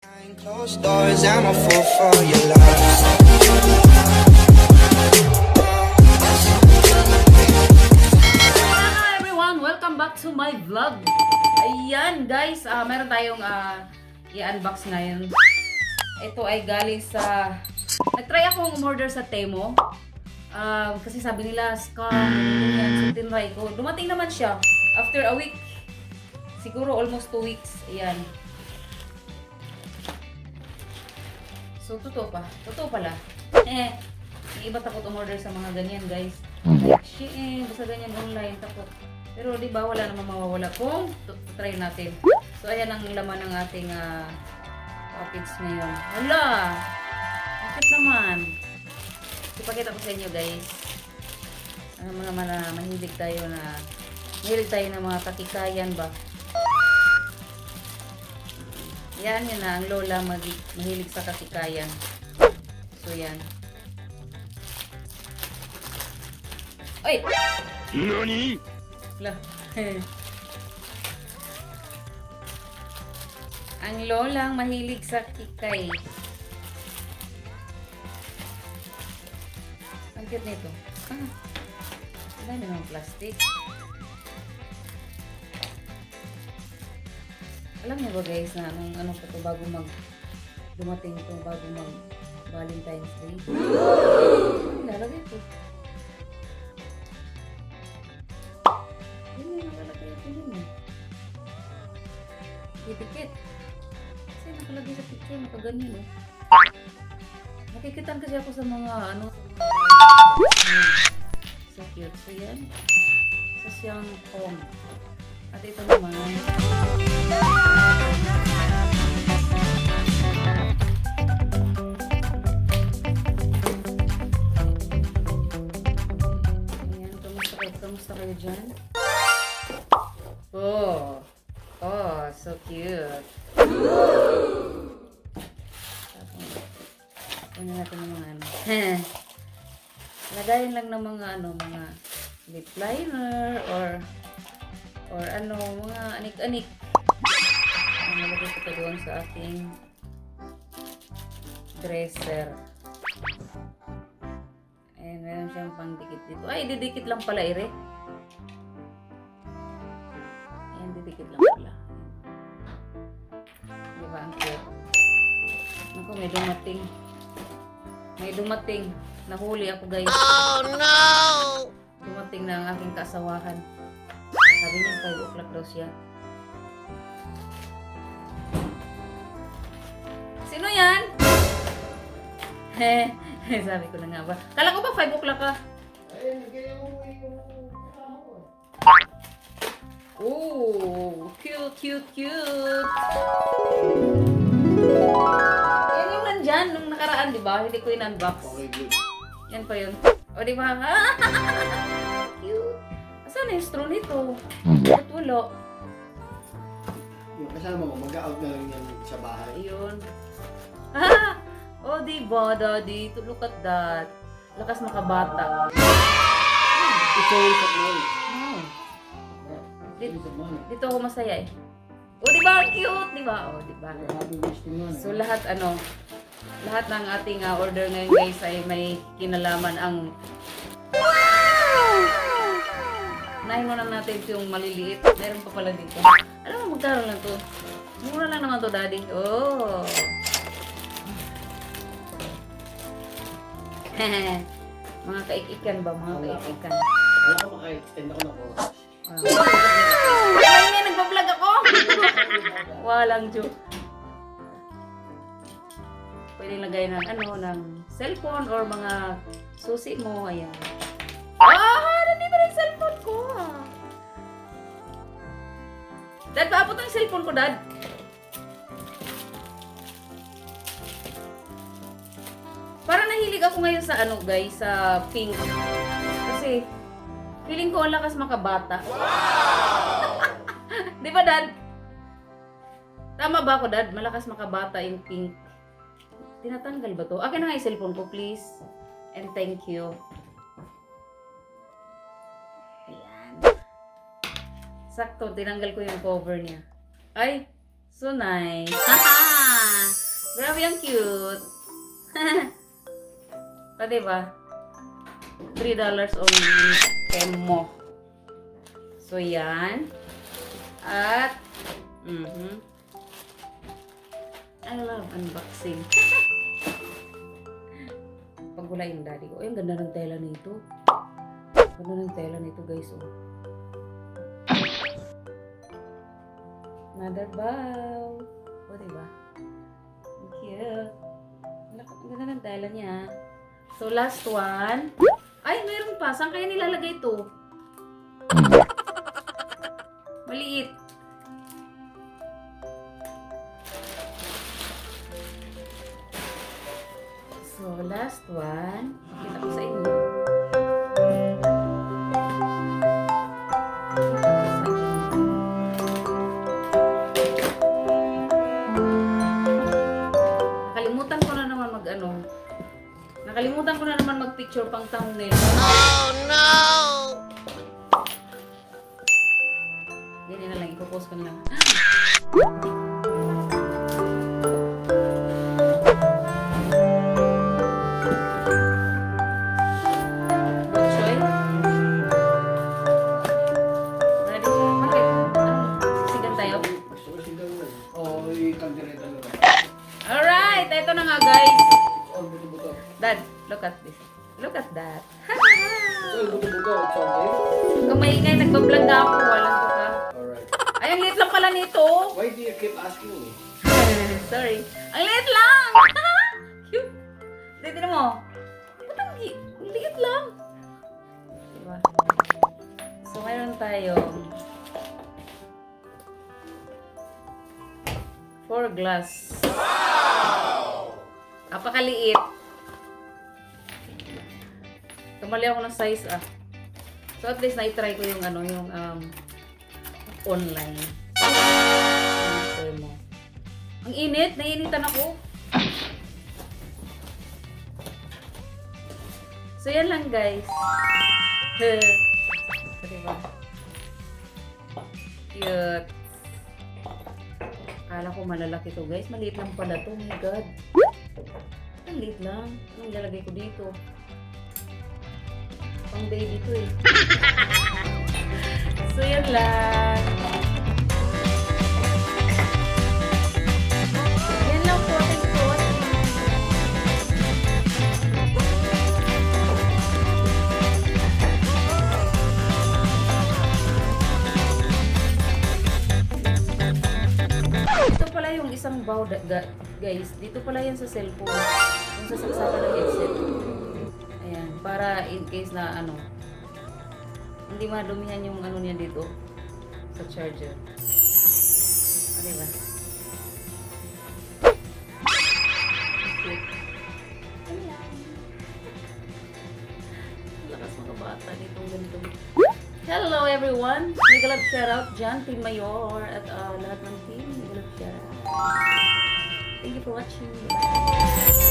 Behind closed doors, I'm a fool for your love. Hi everyone! Welcome back to my vlog. Ayan guys, meron tayong i-unbox ngayon. Ito ay galing sa... Nag-try akong umorder sa Temo. Kasi sabi nila, scam, ganyan. So tinry ko. Dumating naman siya after a week. Siguro almost 2 weeks. Ayan. So, totoo pa. Totoo pala. Yung iba takot umorder sa mga ganyan, guys. Like, basta ganyan online, takot. Pero, di ba, wala namang mawawala kung try natin. So, ayan ang laman ng ating package ngayon. Hala! Bakit naman? Ipakita ko sa inyo, guys. Ano mo naman na mahilig tayo ng mga kakikayan ba? Yan, yun na. Ang lola mahilig sa kakikayan. So, yan. Oy! NANI?! Wala. Ang lolang mahilig sa kikay. Ang cute nito. Ang dami ng plastic. Alam niyo ba guys na ano pa to bago dumating to bago Valentine's Day? Lalagay ko. Yun yung nakalagay ito yun eh. Didikit. Kasi nakalagay sa picture, nakaganyan eh. Nakikitan kasi ako sa mga so cute. So yan. Sa siyang home. At ito naman. Ayan, kamusta kayo dyan? Oh, so cute. Ano natin ng mga lagayin lang ng mga mga lip liner or mga anik-anik. Nalagay ko ito doon sa ating dresser. And meron siyang pang dikit dito. Ay, didikit lang pala, Ire. Ayan, didikit lang pala. Diba, ang cute. Naku, may dumating. Nahuli ako, guys. Oh no! Dumating na ang aking kasawahan. Sabi niya, 5 o'clock daw siya. Sino yan? Sabi ko na nga ba. Kala ko ba 5 o'clock ka? Oh, cute. Yan yung nandyan nung nakaraan, di ba? Hindi ko in-unbox. Yan pa yun. O, di ba? Cute. Saan yung straw nito? Ba't wala? Yung kasama mo, mag-out na lang yan sa bahay. Ayun. Oh, diba, daddy? Look at that. Lakas makabata. It's always at money. Oh. It's at money. Dito ako masaya eh. Oh, diba? Cute, diba? Oh, diba? Happy wasting money. So, lahat ng ating order ngayon guys ay may kinalaman ang... Unahin muna natin yung maliliit. Meron pa pala dito. Alam mo, magkaroon lang to. Mura lang naman to, daddy. Oh! Mga kaikikan ba? Mga kaikikan. Wala ko maka-extend ako ng oras. Ay, nga, nagpa-vlog ako! Walang joke. Pwede lagay ng cellphone or mga susi mo. Ayan. Nandito na yung cellphone ko. Dad, paabot ang cellphone ko, Dad. Parang nahilig ako ngayon sa guys, sa pink. Kasi, feeling ko ang lakas makabata. Wow! Di ba, Dad? Tama ba ako, Dad? Malakas makabata yung pink. Tinatanggal ba to? Akin na nga yung cellphone ko, please. And thank you. Ayan. Sakto, tinanggal ko yung cover niya. Ay, so nice. Haha! Grabe, ang cute. O, diba? $3 only. Kemo. So, yan. At, I love unboxing. Pagulay yung daddy ko. Ay, ang ganda ng tela nito. Ganda ng tela nito, guys. Oh. Another bow. O, diba? Ang cute. Ang ganda ng tela niya. So, last one. Ay, mayroon pa. Saan kaya nilalagay ito? Maliit. So, last one. Pakita ko sa inyo. Nakalimutan ko na naman mag-picture pang thumbnail. Oh no! Yan na lang, ipopost ko na lang. Botchoy? Ready? Bakit? Sisigan tayo? Gusto ko sigaw na. Oo, i-kandireta na ba? Alright! Ito na nga, guys. Oh, buto-buto. Dad, look at this. Look at that. So, buto-buto. It's okay? Kung maingay, nagbablog na ako. Walang to ka. Alright. Ay, ang liit lang pala nito. Why do you keep asking me? Sorry. Ang liit lang! Cute. Tignan mo. Ba't ang liit lang? Diba? So, mayroon tayong 4 glass. Wow! Napakaliit. Tumali ako ng size ah. So, at least na-try ko yung ano, yung online. Ang init, naiinitan ako. So, yan lang guys. Diba? Cute. Akala ko malalaki to guys. Maliit lang pala to. Oh my God. Ang liit lang. Anong lalagay ko dito? Pang baby to eh. So, yan lang. Yan lang po. Thank you for watching. Ito pala yung isang bow, guys. Dito pala yan sa cellphone. Yung sasaksakan ng headset. Ayan. Para in case na ano, hindi madumihan yung ano niya dito sa charger. Ano ba? Okay. Lakas mga bata dito ganito. Hello everyone! Megalab shoutout dyan, Team Mayor at lahat ng team. Megalab shoutout. Thank you for watching. Bye!